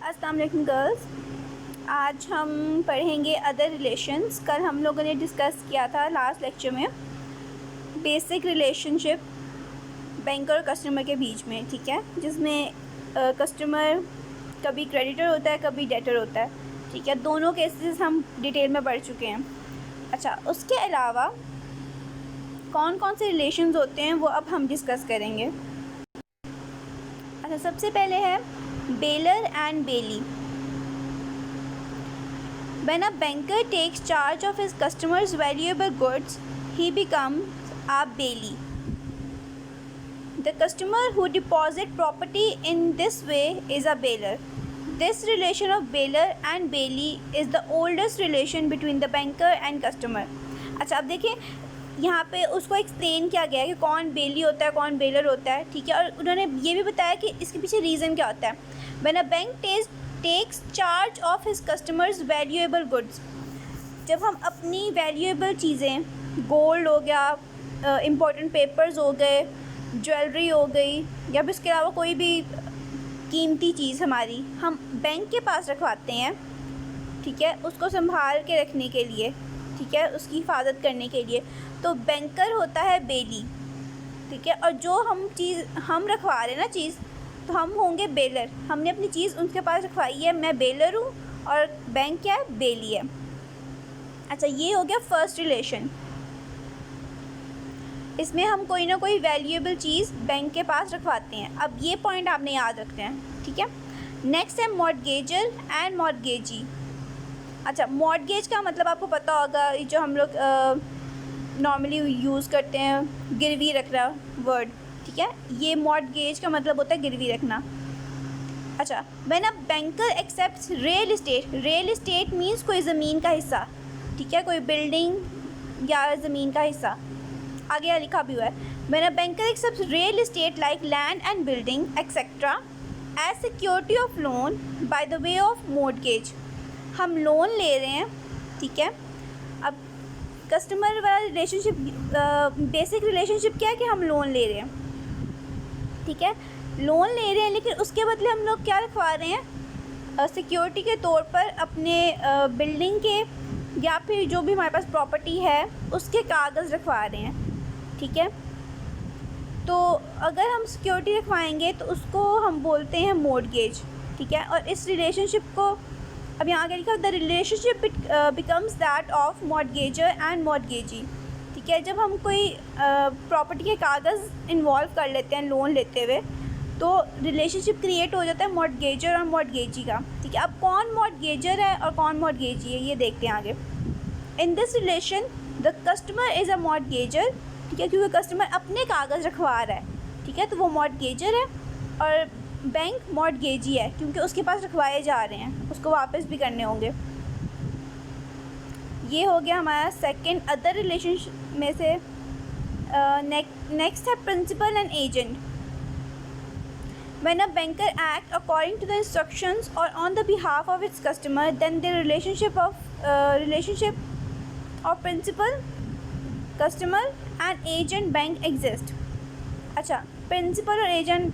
अस्सलाम वालेकुम गर्ल्स, आज हम पढ़ेंगे अदर रिलेशंस। कल हम लोगों ने डिस्कस किया था लास्ट लेक्चर में बेसिक रिलेशनशिप बैंकर और कस्टमर के बीच में, ठीक है, जिसमें कस्टमर कभी क्रेडिटर होता है कभी डेटर होता है, ठीक है। दोनों केसेस हम डिटेल में पढ़ चुके हैं। अच्छा, उसके अलावा कौन कौन से रिलेशंस होते हैं वो अब हम डिस्कस करेंगे। अच्छा, सबसे पहले है bailor and bailee. When a banker takes charge of his customers' valuable goods, he becomes a bailey. The customer who deposits property in this way is a bailor. This relation of bailor and bailey is the oldest relation between the banker and customer. अच्छा, अब देखिए यहाँ पे उसको explain किया गया है कि कौन बेली होता है कौन बेलर होता है, ठीक है। और उन्होंने ये भी बताया कि इसके पीछे रीज़न क्या होता है। When a bank takes charge of his customers' valuable goods, जब हम अपनी वैल्यूएबल चीज़ें, गोल्ड हो गया, इम्पोर्टेंट पेपर्स हो गए, ज्वेलरी हो गई, या फिर इसके अलावा कोई भी कीमती चीज़ हमारी, हम बैंक के पास रखवाते हैं, ठीक है, उसको संभाल के रखने के लिए, ठीक है, उसकी हिफाजत करने के लिए, तो बैंकर होता है बेली, ठीक है। और जो हम रखवा रहे हैं ना चीज़, तो हम होंगे बेलर। हमने अपनी चीज़ उनके पास रखवाई है, मैं बेलर हूँ और बैंक क्या है, बेली है। अच्छा, ये हो गया फर्स्ट रिलेशन। इसमें हम कोई ना कोई वैल्यूएबल चीज़ बैंक के पास रखवाते हैं। अब ये पॉइंट आपने याद रखना है, ठीक है। नेक्स्ट है मॉर्टगेजर एंड मॉर्टगेजी। अच्छा, मॉर्टगेज का मतलब आपको पता होगा, जो हम लोग नॉर्मली यूज़ करते हैं, गिरवी रखना वर्ड, ठीक है। ये मॉर्टगेज का मतलब होता है गिरवी रखना। अच्छा, when a banker accepts real estate means कोई ज़मीन का हिस्सा, ठीक है, कोई बिल्डिंग या ज़मीन का हिस्सा, आगे यहाँ लिखा भी हुआ है। When a banker accepts real estate like land and building etcetera as security of loan by the way of mortgage. हम लोन ले रहे हैं, ठीक है। अब कस्टमर वाला रिलेशनशिप, बेसिक रिलेशनशिप क्या है कि हम लोन ले रहे हैं, ठीक है, लोन ले रहे हैं, लेकिन उसके बदले हम लोग क्या रखवा रहे हैं, सिक्योरिटी के तौर पर अपने बिल्डिंग के या फिर जो भी हमारे पास प्रॉपर्टी है उसके कागज़ रखवा रहे हैं, ठीक है। तो अगर हम सिक्योरिटी रखवाएंगे तो उसको हम बोलते हैं मॉर्टगेज, ठीक है। और इस रिलेशनशिप को अब यहाँ आगे लिखा, the relationship becomes that of mortgagor and mortgagee, ठीक है। जब हम कोई प्रॉपर्टी के कागज़ इन्वॉल्व कर लेते हैं लोन लेते हुए, तो रिलेशनशिप क्रिएट हो जाता है मॉर्टगेजर और मॉर्टगेजी का, ठीक है। अब कौन मॉर्टगेजर है और कौन मॉर्टगेजी है ये देखते हैं आगे। In this relation the customer is a mortgagor, ठीक है, क्योंकि कस्टमर अपने कागज़ रखवा रहा है, ठीक है, तो वो मॉर्टगेजर है। और बैंक मॉर्टगेजी है क्योंकि उसके पास रखवाए जा रहे हैं, उसको वापस भी करने होंगे। ये हो गया हमारा सेकंड अदर रिलेशनशिप में से। नेक्स्ट है principal and agent. When a banker acts according to the instructions or on the behalf of its customer, then the relationship of principal, customer and agent bank exist. अच्छा, principal और agent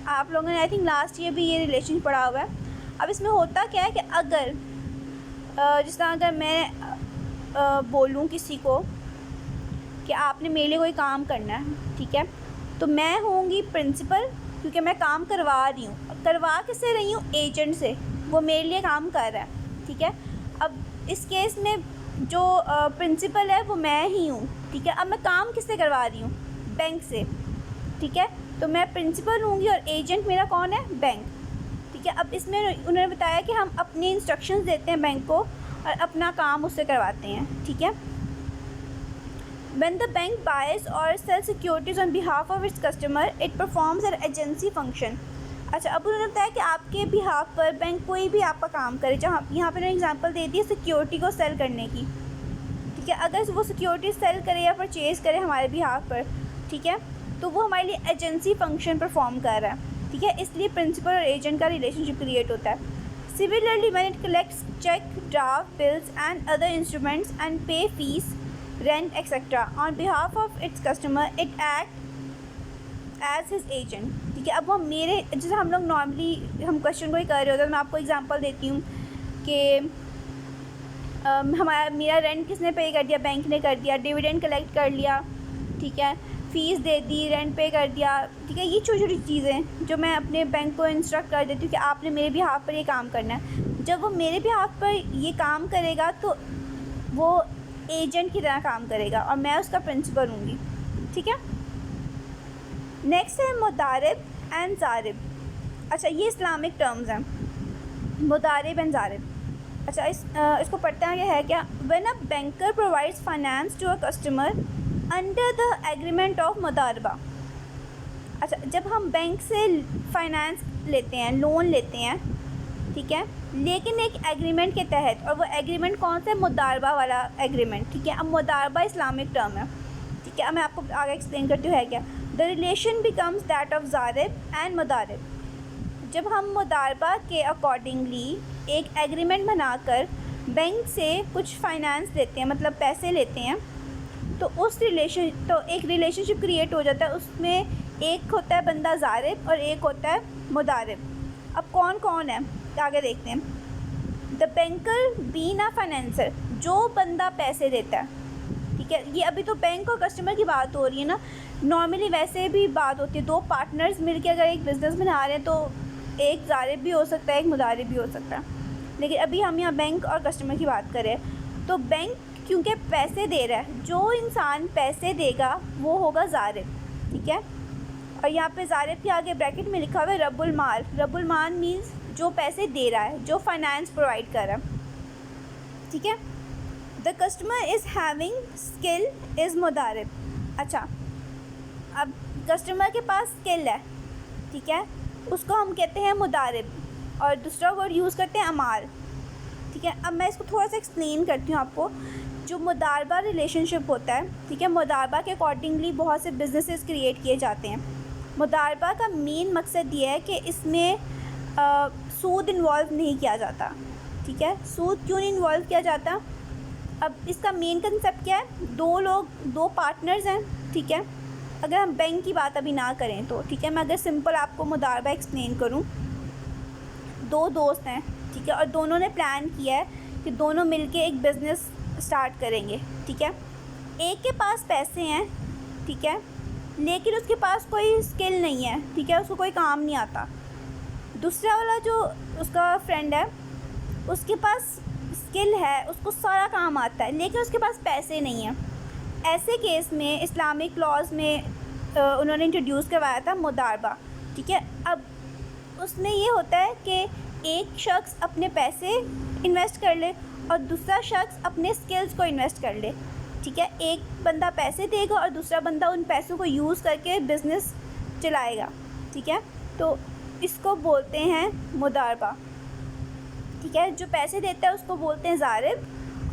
आप लोगों ने I think last year भी ये relation पढ़ा हुआ है। अब इसमें होता क्या है कि अगर जिस तरह अगर मैं बोलूँ किसी को कि आपने मेरे लिए कोई काम करना है, ठीक है, तो मैं होंगी प्रिंसिपल क्योंकि मैं काम करवा रही हूँ। करवा किससे रही हूँ, एजेंट से, वो मेरे लिए काम कर रहा है, ठीक है। अब इस केस में जो प्रिंसिपल है वो मैं ही हूँ, ठीक है। अब मैं काम किससे करवा रही हूँ, बैंक से, ठीक है। तो मैं प्रिंसिपल होंगी और एजेंट मेरा कौन है, बैंक, ठीक है। अब इसमें उन्होंने बताया कि हम अपने इंस्ट्रक्शंस देते हैं बैंक को और अपना काम उससे करवाते हैं, ठीक है। When the bank buys or sells securities on behalf of its customer, it performs an agency function. अच्छा, अब उन्होंने बताया कि आपके बिहाफ पर बैंक कोई भी आपका काम करे, जहाँ यहाँ पर उन्होंने एग्जांपल दे दी है सिक्योरिटी को सेल करने की, ठीक है। अगर वो सिक्योरिटी सेल करे या परचेज़ करे हमारे बिहाफ पर, ठीक है, तो वो हमारे लिए एजेंसी फंक्शन परफॉर्म कर रहा है, ठीक है। इसलिए प्रिंसिपल और एजेंट का रिलेशनशिप क्रिएट होता है। Similarly when it collects cheque, draft, bills and other instruments and pay fees, rent, etc. on behalf of its customer, it acts as his agent, ठीक है। अब वो मेरे जैसे हम लोग नॉर्मली हम क्वेश्चन को ही कर रहे होते हैं, तो मैं आपको एग्जांपल देती हूँ कि मेरा रेंट किसने पे कर दिया, बैंक ने कर दिया, डिविडेंड कलेक्ट कर लिया, ठीक है, फ़ीस दे दी, रेंट पे कर दिया, ठीक है। ये छोटी छोटी चीज़ें जो मैं अपने बैंक को इंस्ट्रक्ट कर देती हूँ कि आपने मेरे बिहाफ़ पर ये काम करना है। जब वो मेरे बिहाफ़ पर ये काम करेगा तो वो एजेंट की तरह काम करेगा और मैं उसका प्रिंसिपल हूँगी, ठीक है। नेक्स्ट है मुदारिब एंड ज़ारिब। अच्छा, ये इस्लामिक टर्म्स हैं, मुदारिब एंड ज़ारिब। अच्छा, इसको पढ़ते हैं, ये है क्या? When a banker provides finance to a customer under the agreement of मुदारबा। अच्छा, जब हम बैंक से फाइनेंस लेते हैं, लोन लेते हैं, ठीक है, लेकिन एक एग्रीमेंट के तहत, और वो एग्रीमेंट कौन सा है? मुदारबा वाला एग्रीमेंट, ठीक है। अब मुदारबा इस्लामिक टर्म है, ठीक है। अब मैं आपको आगे एक्सप्लेन करती हूँ है क्या। The relation becomes that of ज़ारिब एंड मुदारिब। जब हम मुदारबा के अकॉर्डिंगली एक एग्रीमेंट बनाकर बैंक से कुछ फाइनेंस लेते हैं, मतलब पैसे लेते हैं, तो एक रिलेशनशिप क्रिएट हो जाता है। उसमें एक होता है बंदा ज़ारिब और एक होता है मुदारिब। अब कौन कौन है आगे देखते हैं। The banker being a financer, जो बंदा पैसे देता है, ठीक है। ये अभी तो बैंक और कस्टमर की बात हो रही है ना, नॉर्मली वैसे भी बात होती है, दो पार्टनर्स मिलकर अगर एक बिज़नेस बना रहे हैं तो एक ज़ारिब भी हो सकता है, एक मुदारिब भी हो सकता है। लेकिन अभी हम यहाँ बैंक और कस्टमर की बात करें तो बैंक क्योंकि पैसे दे रहा है, जो इंसान पैसे देगा वो होगा ज़ारिब, ठीक है। और यहाँ पे ज़ारिब के आगे ब्रैकेट में लिखा हुआ है रब्बुल माल। रब्बुल माल मीन्स जो पैसे दे रहा है, जो फाइनेंस प्रोवाइड कर रहा है, ठीक है। The customer is having skill is मुदारिब। अच्छा, अब कस्टमर के पास स्किल है, ठीक है, उसको हम कहते हैं मुदारिब, और दूसरा वर्ड यूज़ करते हैं अमाल, ठीक है। अब मैं इसको थोड़ा सा एक्सप्लेन करती हूँ आपको। जो मुदारबा रिलेशनशिप होता है, ठीक है, मुदारबा के अकॉर्डिंगली बहुत से बिजनेसेस क्रिएट किए जाते हैं। मुदारबा का मेन मकसद ये है कि इसमें सूद इन्वॉल्व नहीं किया जाता, ठीक है। सूद क्यों नहीं इन्वॉल्व किया जाता? अब इसका मेन कंसेप्ट क्या है? दो पार्टनर्स हैं, ठीक है। अगर हम बैंक की बात अभी ना करें तो, ठीक है, मैं अगर सिंपल आपको मुदारबा एक्सप्लेन करूं, दो दोस्त हैं, ठीक है, और दोनों ने प्लान किया है कि दोनों मिलके एक बिज़नेस स्टार्ट करेंगे, ठीक है। एक के पास पैसे हैं, ठीक है, लेकिन उसके पास कोई स्किल नहीं है, ठीक है, उसको कोई काम नहीं आता। दूसरा वाला जो उसका फ्रेंड है, उसके पास स्किल है, उसको सारा काम आता है, लेकिन उसके पास पैसे नहीं हैं। ऐसे केस में इस्लामिक लॉज में उन्होंने इंट्रोड्यूस करवाया था मुदारबा, ठीक है। अब उसमें ये होता है कि एक शख्स अपने पैसे इन्वेस्ट कर ले और दूसरा शख्स अपने स्किल्स को इन्वेस्ट कर ले, ठीक है। एक बंदा पैसे देगा और दूसरा बंदा उन पैसों को यूज़ करके बिज़नेस चलाएगा, ठीक है। तो इसको बोलते हैं मुदारबा, ठीक है। जो पैसे देता है उसको बोलते हैं ज़ारिब,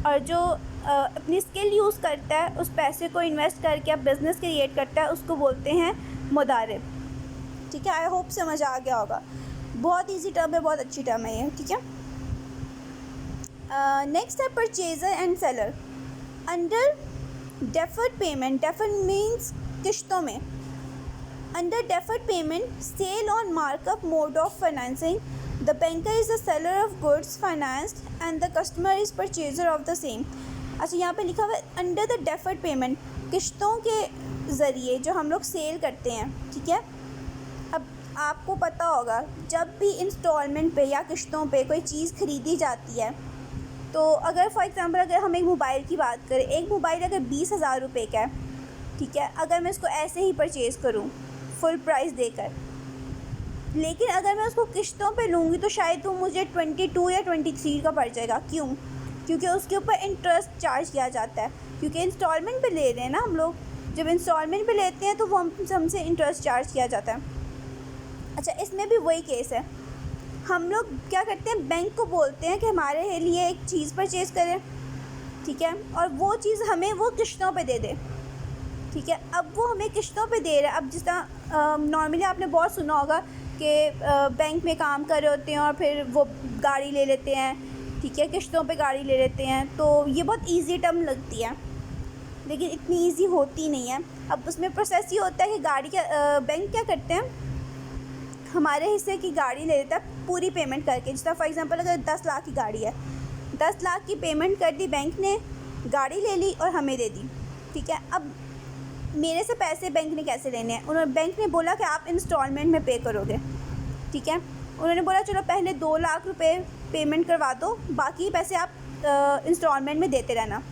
और जो अपनी स्किल यूज़ करता है, उस पैसे को इन्वेस्ट करके अब बिज़नेस क्रिएट करता है, उसको बोलते हैं मुदारिब, ठीक है। आई होप समझ आ गया होगा। बहुत इजी टर्म है, बहुत अच्छी टर्म है ये, ठीक है। नेक्स्ट है purchaser and seller under deferred payment. Deferred means किश्तों में। Under deferred payment sale on markup mode of financing, the banker is the seller of goods financed and the customer is purchaser of the same. अच्छा, यहाँ पे लिखा हुआ है under the deferred payment, किश्तों के ज़रिए जो हम लोग सेल करते हैं, ठीक है। अब आपको पता होगा जब भी इंस्टॉलमेंट पे या किश्तों पे कोई चीज़ ख़रीदी जाती है, तो अगर फॉर एग्ज़ाम्पल अगर हम एक मोबाइल की बात करें, एक मोबाइल अगर 20,000 रुपये का है, ठीक है, अगर मैं इसको ऐसे ही परचेज़ करूँ फुल प्राइस देकर, लेकिन अगर मैं उसको किश्तों पे लूँगी तो शायद वो मुझे 22 या 23 का पड़ जाएगा। क्यों? क्योंकि उसके ऊपर इंटरेस्ट चार्ज किया जाता है, क्योंकि इंस्टॉलमेंट पे ले रहे हैं ना हम लोग। जब इंस्टॉलमेंट पे लेते हैं तो वो हमसे इंटरेस्ट चार्ज किया जाता है। अच्छा, इसमें भी वही केस है। हम लोग क्या करते हैं, बैंक को बोलते हैं कि हमारे लिए एक चीज़ परचेज़ करें, ठीक है, और वो चीज़ हमें वो किश्तों पे दे दे, ठीक है। अब वो हमें किश्तों पे दे रहा है। अब जिस तरह नॉर्मली आपने बहुत सुना होगा कि बैंक में काम कर रहे होते हैं और फिर वो गाड़ी ले लेते हैं, ठीक है, किश्तों पे गाड़ी ले लेते हैं। तो ये बहुत इजी टर्म लगती है, लेकिन इतनी इजी होती नहीं है। अब उसमें प्रोसेस ये होता है कि गाड़ी का बैंक क्या करते हैं, हमारे हिस्से की गाड़ी ले लेता है पूरी पेमेंट करके। जिस तरह फॉर एग्जांपल अगर 10 लाख की गाड़ी है, 10 लाख की पेमेंट कर दी बैंक ने, गाड़ी ले ली और हमें दे दी, ठीक है। अब मेरे से पैसे बैंक ने कैसे लेने हैं? उन्होंने बैंक ने बोला कि आप इंस्टॉलमेंट में पे करोगे, ठीक है। उन्होंने बोला चलो पहले 2 लाख रुपए पेमेंट करवा दो, बाकी पैसे आप इंस्टॉलमेंट में देते रहना।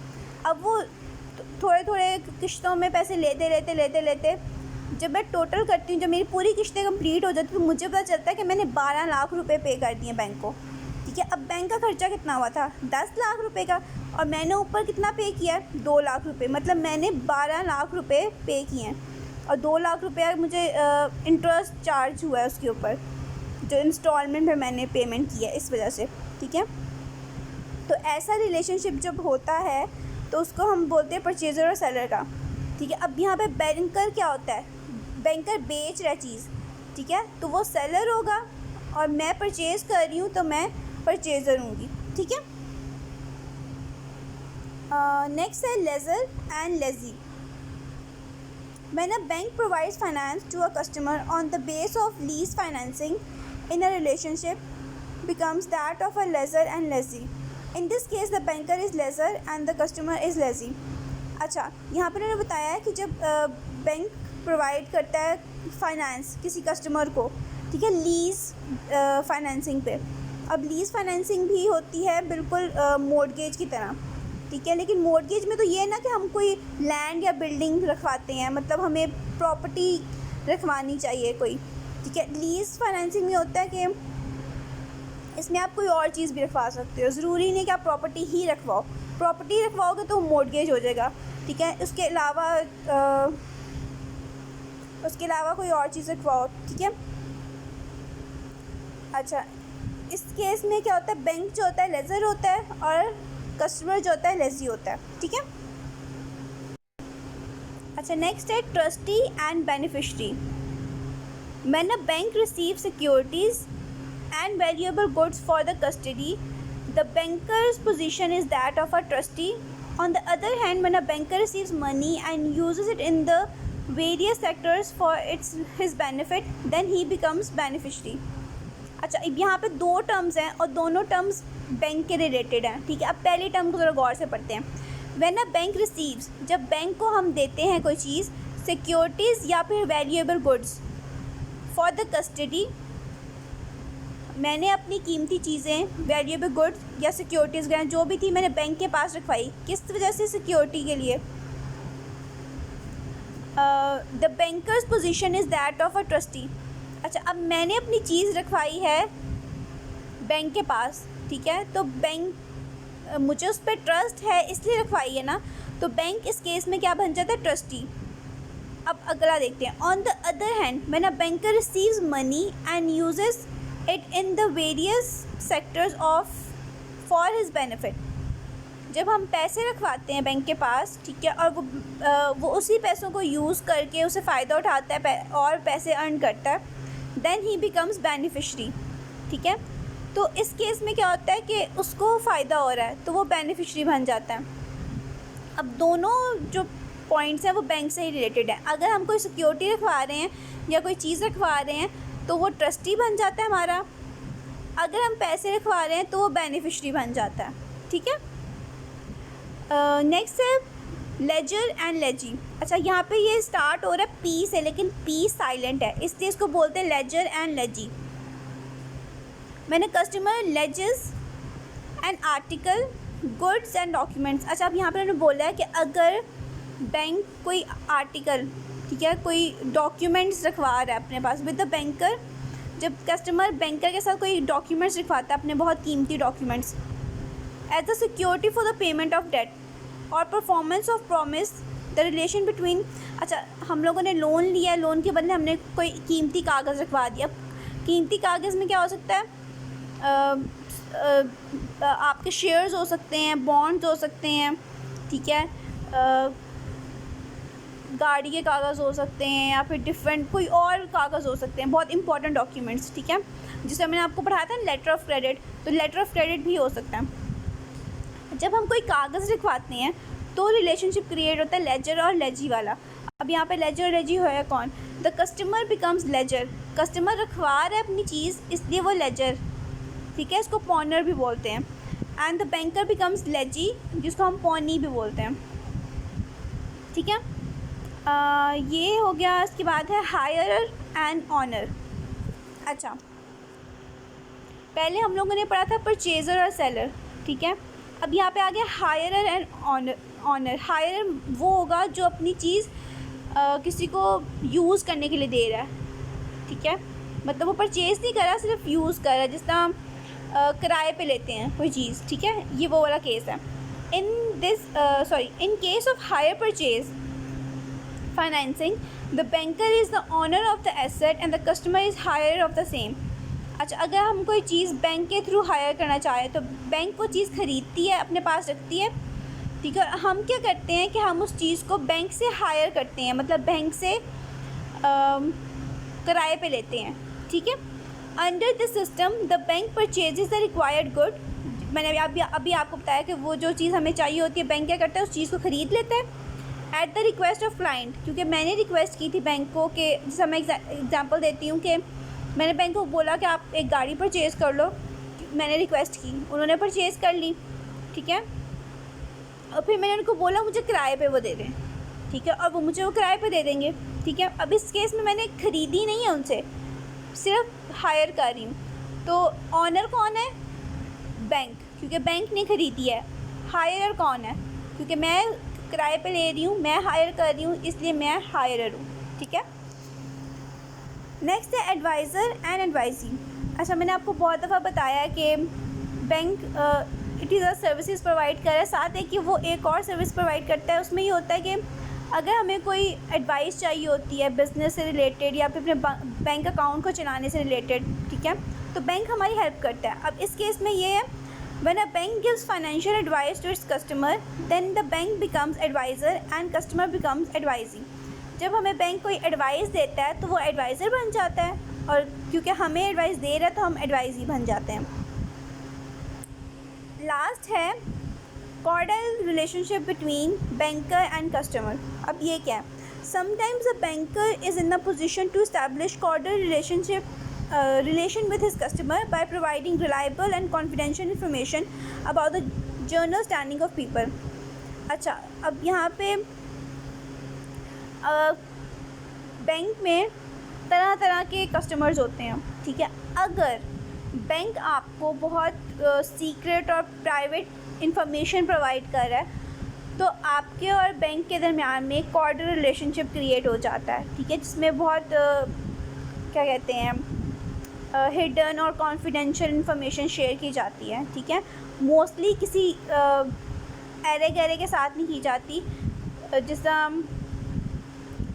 अब वो थोड़े थोड़े किश्तों में पैसे लेते जब मैं टोटल करती हूँ, जब मेरी पूरी किश्तें कंप्लीट हो जाती तो मुझे पता चलता है कि मैंने 12 लाख रुपए पे कर दिए बैंक को, ठीक है। अब बैंक का खर्चा कितना हुआ था? 10 लाख रुपए का, और मैंने ऊपर कितना पे किया है? 2 लाख रुपए, मतलब मैंने 12 लाख रुपए पे किए हैं। और 2 लाख रुपया मुझे इंटरेस्ट चार्ज हुआ है उसके ऊपर, जो इंस्टॉलमेंट में मैंने पेमेंट किया है, इस वजह से, ठीक है। तो ऐसा रिलेशनशिप जब होता है तो उसको हम बोलते हैं परचेज़र और सेलर का, ठीक है। अब यहाँ पे बैंकर क्या होता है? बैंकर बेच रहा है चीज़, ठीक है, तो वो सेलर होगा, और मैं परचेज़ कर रही हूँ तो मैं परचेज़र हूँगी, ठीक है। नेक्स्ट है laser and lazy. When a bank provides finance to a customer on the base of lease financing in a relationship becomes that of a lessor and lessee. In this case, the banker is lessor and the customer is lessee. अच्छा, यहाँ पर उन्होंने बताया है कि जब bank provide करता है फाइनेंस किसी कस्टमर को, ठीक है, लीज़ फाइनेंसिंग पे। अब लीज़ फाइनेंसिंग भी होती है बिल्कुल मॉर्गेज की तरह, ठीक है। लेकिन मॉर्गेज में तो ये है ना कि हम कोई लैंड या बिल्डिंग रखवाते हैं, मतलब हमें प्रॉपर्टी रखवानी चाहिए कोई, ठीक है। लीज़ फाइनेंसिंग में होता है कि इसमें आप कोई और चीज़ भी रखवा सकते हो, ज़रूरी नहीं कि आप प्रॉपर्टी ही रखवाओ। प्रॉपर्टी रखवाओगे तो मॉर्गेज हो जाएगा, ठीक है। उसके अलावा कोई और चीज़ रखवाओ, ठीक है। अच्छा, इस केस में क्या होता है? बैंक जो होता है लेज़र होता है और कस्टमर जो होता है लेज़ी होता है, ठीक है। अच्छा, नेक्स्ट है trustee and beneficiary. When a bank receive securities and valuable goods for the custody, the banker's position is that of a trustee. On the other hand, when a banker receives money and uses it in the various sectors for his benefit, then he becomes beneficiary. अच्छा, अब यहाँ पे 2 terms हैं और दोनों terms bank के related हैं, ठीक है। अब पहली टर्म को ज़रा गौर से पढ़ते हैं। When a bank receives, जब बैंक को हम देते हैं कोई चीज़, सिक्योरिटीज़ या फिर valuable goods for the custody, मैंने अपनी कीमती चीज़ें, वैल्यूएबल गुड्स या सिक्योरिटीज़ वगैरह जो भी थी मैंने बैंक के पास रखवाई, किस वजह से? सिक्योरिटी के लिए। The bankers position is that of a trustee. अच्छा, अब मैंने अपनी चीज़ रखवाई है बैंक के पास, ठीक है, तो बैंक मुझे उस पर ट्रस्ट है इसलिए रखवाई है ना, तो बैंक इस केस में क्या बन जाता है? ट्रस्टी। अब अगला देखते हैं। On the other hand, when a banker receives money and uses it in the various sectors of for his benefit, जब हम पैसे रखवाते हैं बैंक के पास, ठीक है, और वो उसी पैसों को यूज़ करके उसे फ़ायदा उठाता है और पैसे अर्न करता है, then he becomes beneficiary, ठीक है। तो इस केस में क्या होता है कि उसको फ़ायदा हो रहा है तो वो बेनिफिशरी बन जाता है। अब दोनों जो पॉइंट्स हैं वो बैंक से ही रिलेटेड है। अगर हम कोई सिक्योरिटी रखवा रहे हैं या कोई चीज़ रखवा रहे हैं तो वो ट्रस्टी बन जाता है हमारा, अगर हम पैसे रखवा रहे हैं तो वो बेनिफिशरी बन जाता है, ठीक है। नेक्स्ट है लेजर एंड लेजी। अच्छा, यहाँ पे ये स्टार्ट हो रहा है पी से, लेकिन पी साइलेंट है इसलिए इसको बोलते हैं लेजर एंड लेजी। मैंने customer laissez and article goods and documents. अच्छा, अब यहाँ पर उन्होंने बोला है कि अगर बैंक कोई आर्टिकल, ठीक है, कोई डॉक्यूमेंट्स रखवा रहा है अपने पास विद द बैंकर, जब कस्टमर बैंकर के साथ कोई डॉक्यूमेंट्स रखवाता है, अपने बहुत कीमती documents, as a security for the payment of debt और performance of promise, the relation between. अच्छा, हम लोगों ने लोन लिया है, लोन के बदले हमने कोई कीमती कागज़ रखवा दिया। कीमती कागज़ में क्या हो सकता है? आपके शेयर्स हो सकते हैं, बॉन्ड्स हो सकते हैं, ठीक है, गाड़ी के कागज़ हो सकते हैं, या फिर डिफरेंट कोई और कागज़ हो सकते हैं, बहुत इंपॉर्टेंट डॉक्यूमेंट्स, ठीक है। जिससे मैंने आपको पढ़ाया था लेटर ऑफ क्रेडिट, तो लेटर ऑफ क्रेडिट भी हो सकता है। जब हम कोई कागज़ लिखवाते हैं तो रिलेशनशिप क्रिएट होता है लेजर और लेजी वाला। अब यहाँ पे लेजर और लेजी है कौन? The customer becomes lessor customer रखवा रहा है अपनी चीज़, इसलिए वो लेजर, ठीक है, इसको पॉनर भी बोलते हैं। And the banker becomes lazy, जिसको हम पॉनी भी बोलते हैं, ठीक है। ये हो गया। इसके बाद है हायरर एंड ऑनर। अच्छा, पहले हम लोगों ने पढ़ा था परचेज़र और सेलर, ठीक है। अब यहाँ पे आ गया हायरर एंड ऑनर। हायरर वो होगा जो अपनी चीज़ किसी को यूज़ करने के लिए दे रहा है, ठीक है, मतलब वो परचेज़ नहीं कर रहा, सिर्फ यूज़ कर रहा है, जिस तरह हम किराए पे लेते हैं कोई चीज़, ठीक है, ये वो वाला केस है। In case of hire purchase financing, the banker is the owner of the asset and the customer is hirer of the same. अच्छा, अगर हम कोई चीज़ बैंक के थ्रू हायर करना चाहें तो बैंक वो चीज़ ख़रीदती है, अपने पास रखती है, ठीक है। हम क्या करते हैं कि हम उस चीज़ को बैंक से हायर करते हैं, मतलब बैंक से किराए पे लेते हैं, ठीक है। Under the system the bank purchases the required good. मैंने अभी आपको बताया कि वो जो चीज़ हमें चाहिए होती है, बैंक क्या करता है, उस चीज़ को ख़रीद लेता है at the request of client. क्योंकि मैंने रिक्वेस्ट की थी बैंक को कि, जैसे मैं एग्जांपल देती हूँ कि मैंने बैंक को बोला कि आप एक गाड़ी परचेज़ कर लो, मैंने रिक्वेस्ट की, उन्होंने परचेज़ कर ली, ठीक है। और फिर मैंने उनको बोला मुझे किराए पे वो दे दें, ठीक है, और वो मुझे वो किराए पे दे देंगे, ठीक है। अब इस केस में मैंने ख़रीदी नहीं है उनसे, सिर्फ हायर कर रही हूँ। तो ऑनर कौन है? बैंक, क्योंकि बैंक ने ख़रीदी है। हायरर कौन है? क्योंकि मैं किराए पे ले रही हूँ, मैं हायर कर रही हूँ, इसलिए मैं हायरर हूँ, ठीक है। नेक्स्ट है एडवाइज़र एंड एडवाइजी। अच्छा, मैंने आपको बहुत दफ़ा बताया है कि bank it is a services provide कर रहा है, साथ है कि वो एक और सर्विस प्रोवाइड करता है। उसमें ये होता है कि अगर हमें कोई एडवाइस चाहिए होती है बिज़नेस से रिलेटेड या फिर अपने बैंक अकाउंट को चलाने से रिलेटेड, ठीक है, तो बैंक हमारी हेल्प करता है। अब इस केस में ये है, when a bank gives financial advice to its customer then the bank becomes adviser and customer becomes advisee. जब हमें बैंक कोई एडवाइस देता है तो वो एडवाइज़र बन जाता है, और क्योंकि हमें एडवाइस दे रहा है तो हम एडवाइजी बन जाते हैं। लास्ट है cordial relationship between banker and customer. अब ये क्या है? Sometimes a banker is in the position to establish cordial relation with his customer by providing reliable and confidential information about the general standing of people. अच्छा, अब यहाँ पे bank में तरह तरह के कस्टमर्स होते हैं, ठीक है। अगर बैंक आपको बहुत सीक्रेट और प्राइवेट इंफॉर्मेशन प्रोवाइड कर रहा है तो आपके और बैंक के दरमियान में कॉर्डियल रिलेशनशिप क्रिएट हो जाता है, ठीक है, जिसमें बहुत क्या कहते हैं हिडन और कॉन्फिडेंशियल इन्फॉर्मेशन शेयर की जाती है, ठीक है। मोस्टली किसी एरे गहरे के साथ नहीं की जाती। जिस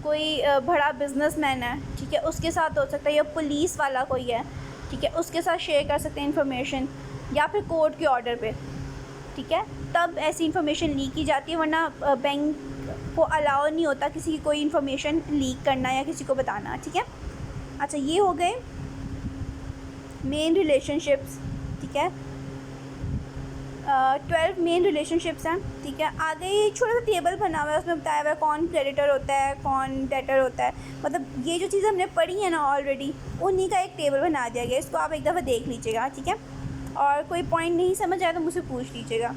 कोई बड़ा बिजनेसमैन है, ठीक है, उसके साथ हो सकता है, या पुलिस वाला कोई है, ठीक है, उसके साथ शेयर कर सकते हैं इन्फॉर्मेशन, या फिर कोर्ट के ऑर्डर पे, ठीक है, तब ऐसी इन्फॉर्मेशन लीक की जाती है, वरना बैंक को अलाउ नहीं होता किसी की कोई इन्फॉर्मेशन लीक करना या किसी को बताना, ठीक है। अच्छा, ये हो गए मेन रिलेशनशिप्स, ठीक है। 12 मेन रिलेशनशिप्स हैं, ठीक है। आगे एक छोटा सा टेबल बना हुआ है, उसमें बताया हुआ है कौन क्रेडिटर होता है, कौन डेटर होता है, मतलब ये जो चीज़ हमने पढ़ी है ना ऑलरेडी, उन्हीं का एक टेबल बना दिया गया। इसको आप एक दफ़ा देख लीजिएगा, ठीक है, और कोई पॉइंट नहीं समझ आया तो मुझसे पूछ लीजिएगा।